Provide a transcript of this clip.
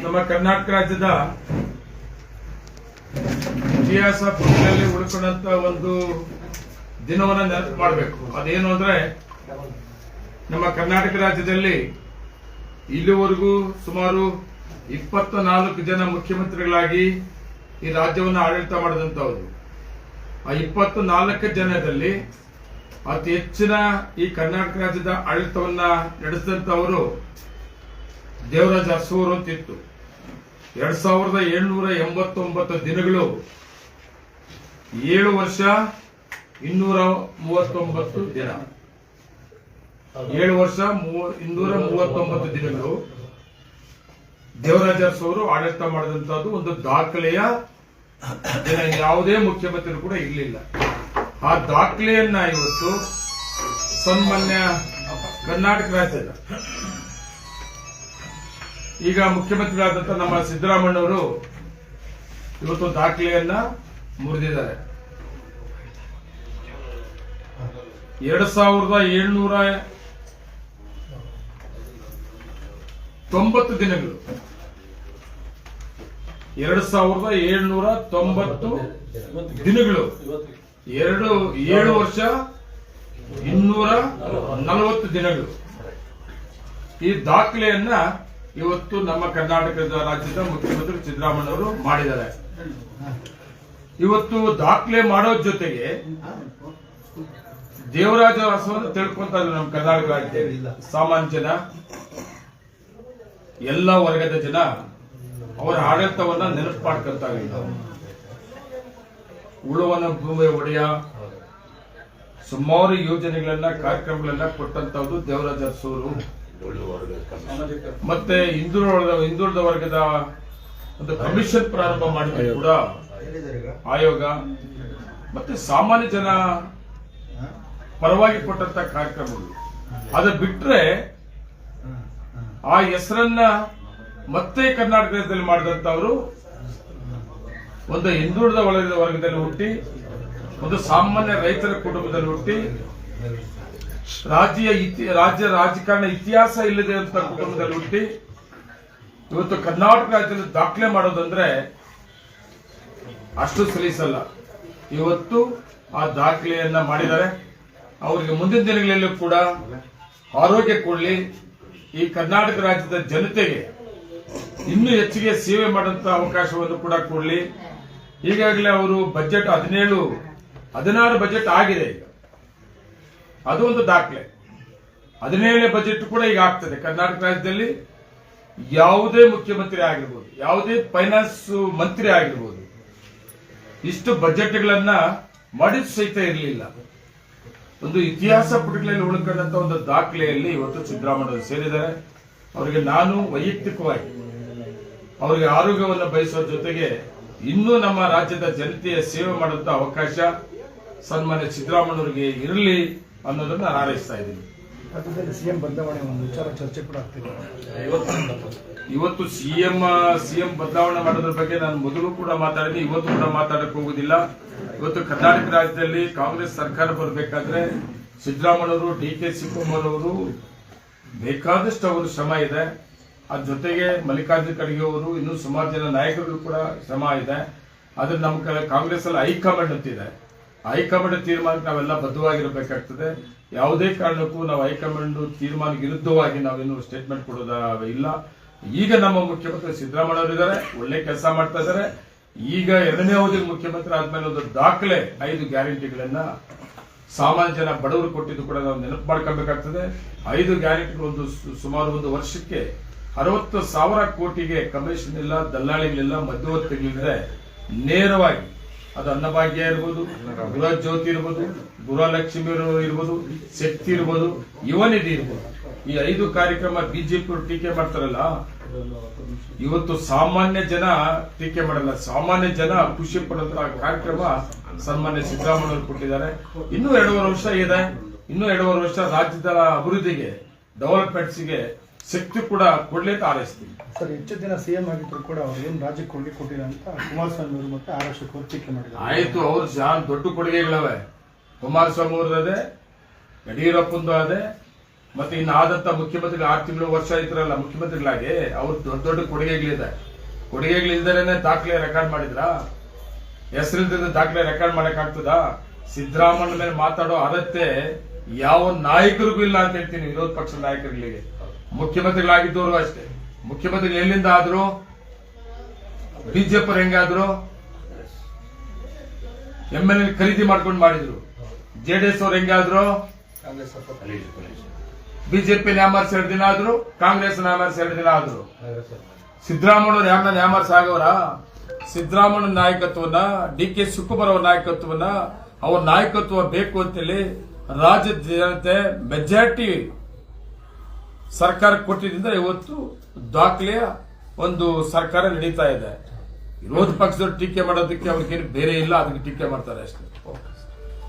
ನಮ್ಮ ಕರ್ನಾಟಕ ರಾಜ್ಯದ ಇತಿಹಾಸ ಪುಟದಲ್ಲಿ ಉಳ್ಕೊಂಡಂತ ಒಂದು ದಿನವನ್ನ ನೆನಪು ಮಾಡಬೇಕು. ಅದೇನು ಅಂದ್ರೆ, ನಮ್ಮ ಕರ್ನಾಟಕ ರಾಜ್ಯದಲ್ಲಿ ಇಲ್ಲಿವರೆಗೂ ಸುಮಾರು 24 ಜನ ಮುಖ್ಯಮಂತ್ರಿಗಳಾಗಿ ಈ ರಾಜ್ಯವನ್ನು ಆಡಳಿತ ಮಾಡಿದಂತವರು. ಆ 24 ಜನದಲ್ಲಿ ಅತಿ ಹೆಚ್ಚಿನ ಈ ಕರ್ನಾಟಕ ರಾಜ್ಯದ ಆಡಳಿತವನ್ನ ನಡೆಸಿದಂತವರು ದೇವರಾಜ ಅರಸು ಅಂತಿತ್ತು. 2789 ದಿನಗಳು, 7 ವರ್ಷ 239 ದಿನ, 7 ವರ್ಷ 239 ದಿನಗಳು ದೇವರಾಜ ಅರಸು ಅವರು ಆಡಳಿತ ಮಾಡಿದಂತಹದ್ದು ಒಂದು ದಾಖಲೆಯ ದಿನ. ಯಾವುದೇ ಮುಖ್ಯಮಂತ್ರಿ ಕೂಡ ಇರಲಿಲ್ಲ. ಆ ದಾಖಲೆಯನ್ನ ಇವತ್ತು ಸನ್ಮಾನ್ಯ ಕರ್ನಾಟಕ ರಾಜ್ಯದ ಈಗ ಮುಖ್ಯಮಂತ್ರಿಗಳಾದಂತ ನಮ್ಮ ಸಿದ್ದರಾಮಯ್ಯನವರು ಇವತ್ತು ದಾಖಲೆಯನ್ನ ಮುರಿದಿದ್ದಾರೆ. 2790 ದಿನಗಳು, 2790 ದಿನಗಳು, 7 ವರ್ಷ 240 ದಿನಗಳು. ಈ ದಾಖಲೆಯನ್ನ ಇವತ್ತು ನಮ್ಮ ಕರ್ನಾಟಕದ ರಾಜ್ಯದ ಮುಖ್ಯಮಂತ್ರಿ ಸಿದ್ದರಾಮಯ್ಯನವರು ಮಾಡಿದ್ದಾರೆ. ಇವತ್ತು ದಾಖಲೆ ಮಾಡೋ ಜೊತೆಗೆ ದೇವರಾಜ ಅರಸನ್ನು ತಿಳ್ಕೊಂತ ಇದ್ರು ನಮ್ಮ ಕರ್ನಾಟಕ ರಾಜ್ಯದಲ್ಲಿ. ಸಾಮಾನ್ಯ ಜನ, ಎಲ್ಲ ವರ್ಗದ ಜನ ಅವರ ಆಡಳಿತವನ್ನ ನೆನಪು ಮಾಡ್ಕೊಂತ ಇದ್ದಾರೆ. ಉಳುವನ ಭೂಮಿ ಒಡೆಯ ಸುಮಾರು ಯೋಜನೆಗಳನ್ನ, ಕಾರ್ಯಕ್ರಮಗಳನ್ನ ಕೊಟ್ಟಂತದ್ದು ದೇವರಾಜ ಅರಸು ಅವರು. ಮತ್ತೆ ಹಿಂದುಳಿದ ವರ್ಗದ ಒಂದು ಕಮಿಷನ್ ಪ್ರಾರಂಭ ಮಾಡಿದ್ರು ಕೂಡ ಆಯೋಗ, ಮತ್ತೆ ಸಾಮಾನ್ಯ ಜನ ಪರವಾಗಿ ಕೊಟ್ಟಂತ ಕಾರ್ಯಕ್ರಮಗಳು. ಅದು ಬಿಟ್ರೆ ಆ ಹೆಸರನ್ನ ಮತ್ತೆ ಕರ್ನಾಟಕ ರಾಜ್ಯದಲ್ಲಿ ಮಾಡಿದಂತವರು ಒಂದು ಹಿಂದುಳಿದ ವರ್ಗದಲ್ಲಿ ಹುಟ್ಟಿ, ಒಂದು ಸಾಮಾನ್ಯ ರೈತರ ಕುಟುಂಬದಲ್ಲಿ ಹುಟ್ಟಿ, ರಾಜ್ಯ ರಾಜಕಾರಣ ಇತಿಹಾಸ ಇಲ್ಲದೆ ಅಂತ ಕುಟುಂಬದಲ್ಲಿ ಹುಟ್ಟಿ ಇವತ್ತು ಕರ್ನಾಟಕ ರಾಜ್ಯದಲ್ಲಿ ದಾಖಲೆ ಮಾಡೋದಂದ್ರೆ ಅಷ್ಟು ಸಲೀಸಲ್ಲ. ಇವತ್ತು ಆ ದಾಖಲೆಯನ್ನ ಮಾಡಿದ್ದಾರೆ. ಅವರಿಗೆ ಮುಂದಿನ ದಿನಗಳಲ್ಲೂ ಕೂಡ ಆರೋಗ್ಯ ಕೊಡಲಿ, ಈ ಕರ್ನಾಟಕ ರಾಜ್ಯದ ಜನತೆಗೆ ಇನ್ನೂ ಹೆಚ್ಚಿಗೆ ಸೇವೆ ಮಾಡುವಂತ ಅವಕಾಶವನ್ನು ಕೂಡ ಕೊಡಲಿ. ಈಗಾಗಲೇ ಅವರು ಬಜೆಟ್ 16 ಬಜೆಟ್ ಆಗಿದೆ. ಈಗ ಅದು ಒಂದು ದಾಖಲೆ. 17ನೇ ಬಜೆಟ್ ಕೂಡ ಈಗ ಆಗ್ತದೆ. ಕರ್ನಾಟಕ ರಾಜ್ಯದಲ್ಲಿ ಯಾವುದೇ ಮುಖ್ಯಮಂತ್ರಿ ಆಗಿರ್ಬೋದು, ಯಾವುದೇ ಫೈನಾನ್ಸ್ ಮಂತ್ರಿ ಆಗಿರ್ಬೋದು, ಇಷ್ಟು ಬಜೆಟ್ಗಳನ್ನ ಮಾಡಿದ ಸಹಿತ ಇರಲಿಲ್ಲ. ಒಂದು ಇತಿಹಾಸ ಪುಟಗಳಲ್ಲಿ ಉಳ್ಕೊಂಡಂತ ಒಂದು ದಾಖಲೆಯಲ್ಲಿ ಇವತ್ತು ಸಿದ್ದರಾಮಯ್ಯ ಸೇರಿದ್ದಾರೆ. ಅವರಿಗೆ ನಾನು ವೈಯಕ್ತಿಕವಾಗಿ ಅವರಿಗೆ ಆರೋಗ್ಯವನ್ನು ಬಯಸುವ ಜೊತೆಗೆ ಇನ್ನೂ ನಮ್ಮ ರಾಜ್ಯದ ಜನತೆಯ ಸೇವೆ ಮಾಡುವಂತ ಅವಕಾಶ ಸನ್ಮಾನ್ಯ ಸಿದ್ದರಾಮಯ್ಯವರಿಗೆ ಇರಲಿ ಅನ್ನೋದನ್ನ ನಾನು ಹಾರೈಸ್ತಾ ಇದ್ದೀನಿ. ಸಿಎಂ ಬದಲಾವಣೆ ಒಂದು ವಿಚಾರ ಚರ್ಚೆ ಕೂಡ ಆಗ್ತಿದೆ. ಇವತ್ತು ಸಿಎಂ ಬದಲಾವಣೆ ಮಾಡೋದ್ರ ಬಗ್ಗೆ ನಾನು ಮೊದಲು ಕೂಡ ಮಾತಾಡಿದೆ, ಇವತ್ತು ಕೂಡ ಮಾತಾಡಕ್ಕೆ ಹೋಗುದಿಲ್ಲ. ಇವತ್ತು ಕರ್ನಾಟಕ ರಾಜ್ಯದಲ್ಲಿ ಕಾಂಗ್ರೆಸ್ ಸರ್ಕಾರ ಬರಬೇಕಾದ್ರೆ ಸಿದ್ದರಾಮಯ್ಯವರು, DK ಶಿವಕುಮಾರ್ ಅವರು ಬೇಕಾದಷ್ಟು ಅವರು ಶ್ರಮ ಇದೆ. ಅದ್ರ ಜೊತೆಗೆ ಮಲ್ಲಿಕಾರ್ಜುನ ಖರ್ಗೆ ಅವರು, ಇನ್ನೂ ಸುಮಾರು ಜನ ನಾಯಕರು ಕೂಡ ಶ್ರಮ ಇದೆ. ಆದ್ರೆ ನಮ್ಮ ಕಾಂಗ್ರೆಸ್ ಅಲ್ಲಿ ಹೈಕಮಾಂಡ್ ಅಂತಿದೆ. ಹೈಕಮಾಂಡ್ ತೀರ್ಮಾನಕ್ಕೆ ನಾವೆಲ್ಲ ಬದ್ಧವಾಗಿರಬೇಕಾಗ್ತದೆ. ಯಾವುದೇ ಕಾರಣಕ್ಕೂ ನಾವು ಹೈಕಮಾಂಡ್ ತೀರ್ಮಾನ ವಿರುದ್ಧವಾಗಿ ನಾವೇನು ಸ್ಟೇಟ್ಮೆಂಟ್ ಕೊಡೋದ ಇಲ್ಲ. ಈಗ ನಮ್ಮ ಮುಖ್ಯಮಂತ್ರಿ ಸಿದ್ದರಾಮಯ್ಯ ಅವರು ಇದ್ದಾರೆ, ಒಳ್ಳೆ ಕೆಲಸ ಮಾಡ್ತಾ ಇದ್ದಾರೆ. ಈಗ 2ನೇ ಅವಧಿಗೆ ಮುಖ್ಯಮಂತ್ರಿ ಆದ್ಮೇಲೆ ಒಂದು ದಾಖಲೆ 5 ಗ್ಯಾರಂಟಿಗಳನ್ನ ಸಾಮಾನ್ಯ ಜನ ಬಡವರು ಕೊಟ್ಟಿದ್ದು ಕೂಡ ನಾವು ನೆನಪು ಮಾಡ್ಕೊಬೇಕಾಗ್ತದೆ. 5 ಗ್ಯಾರಂಟಿಗಳು ಸುಮಾರು ಒಂದು ವರ್ಷಕ್ಕೆ 60,000 ಕೋಟಿಗೆ ಕಮಿಷನ್ ಇಲ್ಲ, ದಲ್ಲಾಳಿಗಳಿಲ್ಲ, ಮಧ್ಯವರ್ತಿಗಳಿಲ್ಲದೆ ನೇರವಾಗಿ ಅದು ಅನ್ನಭಾಗ್ಯ ಇರ್ಬೋದು, ಗೃಹ ಜ್ಯೋತಿ ಇರ್ಬೋದು, ಗೃಹಲಕ್ಷ್ಮಿ ಇರ್ಬೋದು, ಶಕ್ತಿ ಇರ್ಬೋದು, ಯುವನಿಧಿ ಇರ್ಬೋದು. ಈ 5 ಕಾರ್ಯಕ್ರಮ ಬಿಜೆಪಿ ಟೀಕೆ ಮಾಡ್ತಾರಲ್ಲ, ಇವತ್ತು ಸಾಮಾನ್ಯ ಜನ ಟೀಕೆ ಮಾಡಲ್ಲ. ಸಾಮಾನ್ಯ ಜನ ಖುಷಿ ಪಡುವಂತಹ ಕಾರ್ಯಕ್ರಮ ಸನ್ಮಾನ್ಯ ಸಿದ್ದರಾಮಯ್ಯ ಕೊಟ್ಟಿದ್ದಾರೆ. ಇನ್ನೂ 2.5 ವರ್ಷ ಇದೆ. ಇನ್ನೂ 2.5 ವರ್ಷ ರಾಜ್ಯದ ಅಭಿವೃದ್ಧಿಗೆ, ಡೆವಲಪ್ಮೆಂಟ್ಸ್ಗೆ ಶಕ್ತಿ ಕೂಡ ಕೊಡ್ಲಿ ಅಂತ ಹಾರೈಸ್ತೀನಿ. ಸರ್, ಹೆಚ್ಚು ದಿನ ಸಿಎಂ ಆಗಿದ್ರು ಕೂಡ ಅವ್ರು ಏನು ರಾಜ್ಯಕ್ಕೆ ಕೊಡುಗೆ ಕೊಟ್ಟಿಲ್ಲ ಅಂತ ಕುಮಾರಸ್ವಾಮಿ ಅವರು ಮತ್ತೆ ಆರ್ ಅಶೋಕ್ ಅವರು ಟೀಕೆ ಮಾಡಿದ್ದಾರೆ. ಆಯ್ತು, ಅವ್ರು ದೊಡ್ಡ ಕೊಡುಗೆಗಳವೆ. ಕುಮಾರಸ್ವಾಮಿ ಅವ್ರದ್ದು ಅದೇ, ಯಡಿಯೂರಪ್ಪಂದು ಅದೇ, ಮತ್ತೆ ಇನ್ನು ಆದಂತ ಮುಖ್ಯಮಂತ್ರಿ 6 ತಿಂಗಳು ವರ್ಷ ಇದ್ರಲ್ಲ ಮುಖ್ಯಮಂತ್ರಿಗಳಾಗಿ ಅವ್ರು ದೊಡ್ಡ ದೊಡ್ಡ ಕೊಡುಗೆಗಳಿದೆ. ಕೊಡುಗೆಗಳಿಲ್ದರೆ ದಾಖಲೆ ರೆಕಾರ್ಡ್ ಮಾಡಿದ್ರ? ಹೆಸರಿಲ್ದ ದಾಖಲೆ ರೆಕಾರ್ಡ್ ಮಾಡಕ್ ಆಗ್ತದ? ಸಿದ್ದರಾಮಯ್ಯ ಮೇಲೆ ಮಾತಾಡೋ ಅರ್ಹತೆ ಯಾವ ನಾಯಕರಿಗೂ ಇಲ್ಲ ಅಂತ ಹೇಳ್ತೀನಿ, ವಿರೋಧ ಪಕ್ಷದ ನಾಯಕರುಗಳಿಗೆ. ಮುಖ್ಯಮಂತ್ರಿಗಳಾಗಿದ್ದವರು ಅಷ್ಟೇ. ಮುಖ್ಯಮಂತ್ರಿಗಳು ಎಲ್ಲಿಂದ ಆದ್ರು? ಬಿಜೆಪಿ ಹೆಂಗಾದ್ರು? MLA ಖರೀದಿ ಮಾಡ್ಕೊಂಡು ಮಾಡಿದ್ರು. JDS ಅವ್ರು ಹೆಂಗಾದ್ರು? ಬಿಜೆಪಿ ನ್ಯಾಮರ್ಸ್ 2 ದಿನ ಆದ್ರು, ಕಾಂಗ್ರೆಸ್ ನ್ಯಾಮರ್ಸ್ 2 ದಿನ ಆದ್ರು. ಸಿದ್ದರಾಮಯ್ಯವ್ರು ಯಾರನ್ನ ನ್ಯಾಮರ್ಸ್ ಆಗವರ? ಸಿದ್ದರಾಮಯ್ಯ ನಾಯಕತ್ವನ, DK ಶಿವಕುಮಾರ್ ಅವರ ನಾಯಕತ್ವನ, ಅವ್ರ ನಾಯಕತ್ವ ಬೇಕು ಅಂತೇಳಿ ರಾಜ್ಯದ ಜನತೆ ಮೆಜಾರಿಟಿ ಸರ್ಕಾರ ಕೊಟ್ಟಿದ್ದರಿಂದ ಇವತ್ತು ದಾಖಲೆಯ ಒಂದು ಸರ್ಕಾರ ನಡೀತಾ ಇದೆ. ವಿರೋಧ ಪಕ್ಷದವ್ರು ಟೀಕೆ ಮಾಡೋದಕ್ಕೆ ಅವ್ರಿಗೇನು ಬೇರೆ ಇಲ್ಲ, ಅದಕ್ಕೆ ಟೀಕೆ ಮಾಡ್ತಾರೆ ಅಷ್ಟೇ.